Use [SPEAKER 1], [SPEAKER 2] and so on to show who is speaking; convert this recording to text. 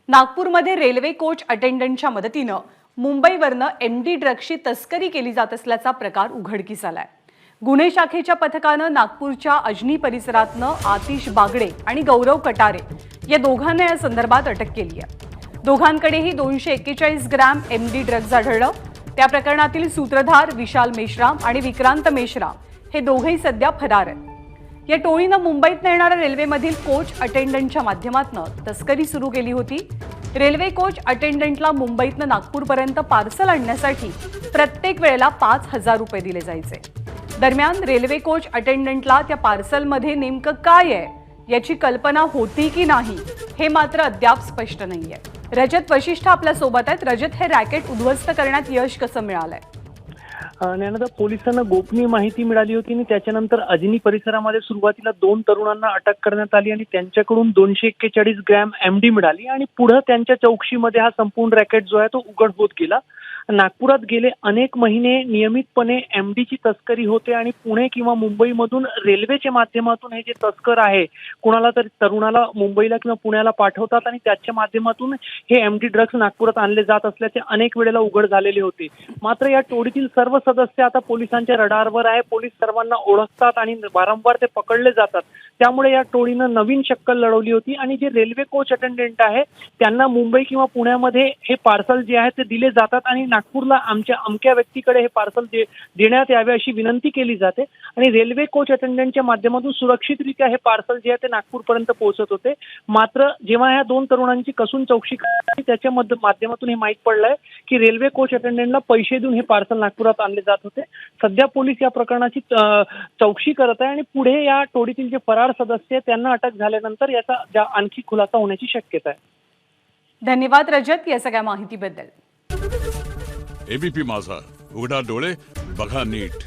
[SPEAKER 1] नागपूरमध्ये railway coach अटेंडंटच्या मदतीनं मुंबईवरनं MD ड्रग्सची तस्करी केली जात असल्याचा प्रकार उघडकीस आलाय। गुन्हे शाखेच्या पथकानं नागपूरच्या अजनी परिसरातनं आतिश बागडे आणि गौरव कटारे या दोघांना या संदर्भात अटक केली आहे। दोघांकडेही 241 ग्रॅम एमडी ड्रग्ज आढळलं। त्या प्रकरणातील सूत्रधार विशाल मेश्राम आणि विक्रांत मेश्राम हे दोघेही सध्या फरार आहेत। या टोळीनं मुंबईत येणाऱ्या रेल्वेमधील कोच अटेंडंटच्या माध्यमातून तस्करी सुरू केली होती। रेल्वे कोच अटेंडंटला मुंबईतनं नागपूरपर्यंत पार्सल आणण्यासाठी प्रत्येक वेळेला 5,000 रुपये दिले जायचे। दरम्यान रेल्वे कोच अटेंडंटला त्या पार्सलमध्ये नेमकं काय आहे याची कल्पना होती की नाही हे मात्र अद्याप स्पष्ट नाहीये। रजत वशिष्ठ आपल्या सोबत आहेत। रजत, हे रॅकेट उद्ध्वस्त करण्यात यश कसं मिळालंय?
[SPEAKER 2] ज्ञानदा, पोलिसांना गोपनीय माहिती मिळाली होती आणि त्याच्यानंतर अजनी परिसरामध्ये सुरुवातीला 2 तरुणांना अटक करण्यात आली आणि त्यांच्याकडून 241 ग्रॅम एमडी मिळाली आणि पुढे त्यांच्या चौकशीमध्ये हा संपूर्ण रॅकेट जो आहे तो उघड होत गेला। नागपुरात गेले अनेक महिने नियमितपणे एमडीची तस्करी होते आणि पुणे किंवा मुंबईमधून रेल्वेच्या माध्यमातून हे जे तस्कर आहे कुणाला तरी तरुणाला मुंबईला किंवा पुण्याला पाठवतात आणि त्याच्या माध्यमातून हे एमडी ड्रग्स नागपुरात आणले जात असल्याचे अनेक वेळेला उघड झालेले होते। मात्र या टोळीतील सर्व सदस्य आता पोलिसांच्या रडारवर आहे। पोलीस सर्वांना ओळखतात आणि वारंवार ते पकडले जातात। त्यामुळे या टोळीनं नवीन शक्कल लढवली होती आणि जे रेल्वे कोच अटेंडंट आहे त्यांना मुंबई किंवा पुण्यामध्ये हे पार्सल जे आहे ते दिले जातात आणि नागपूरला आमच्या अमक्या व्यक्तीकडे हे पार्सल देण्यात यावे अशी विनंती केली जाते आणि रेल्वे कोच अटेंडंटच्या माध्यमातून सुरक्षितरित्या हे पार्सल जे आहे ते नागपूरपर्यंत पोहोचत होते। मात्र जेव्हा या 2 तरुणांची कसून चौकशी केली त्याच्या माध्यमातून हे माहीत पडलंय की रेल्वे कोच अटेंडंटला पैसे देऊन हे पार्सल नागपुरात आणले जात होते। सध्या पोलीस या प्रकरणाची चौकशी करत आहे आणि पुढे या टोळीतील जे फरार सदस्य त्यांना अटक झाल्यानंतर याचा आणखी खुलासा होण्याची शक्यता आहे।
[SPEAKER 1] धन्यवाद रजत या सगळ्या माहितीबद्दल।
[SPEAKER 3] एबीपी माझा, उघडा डोळे बघा नीट।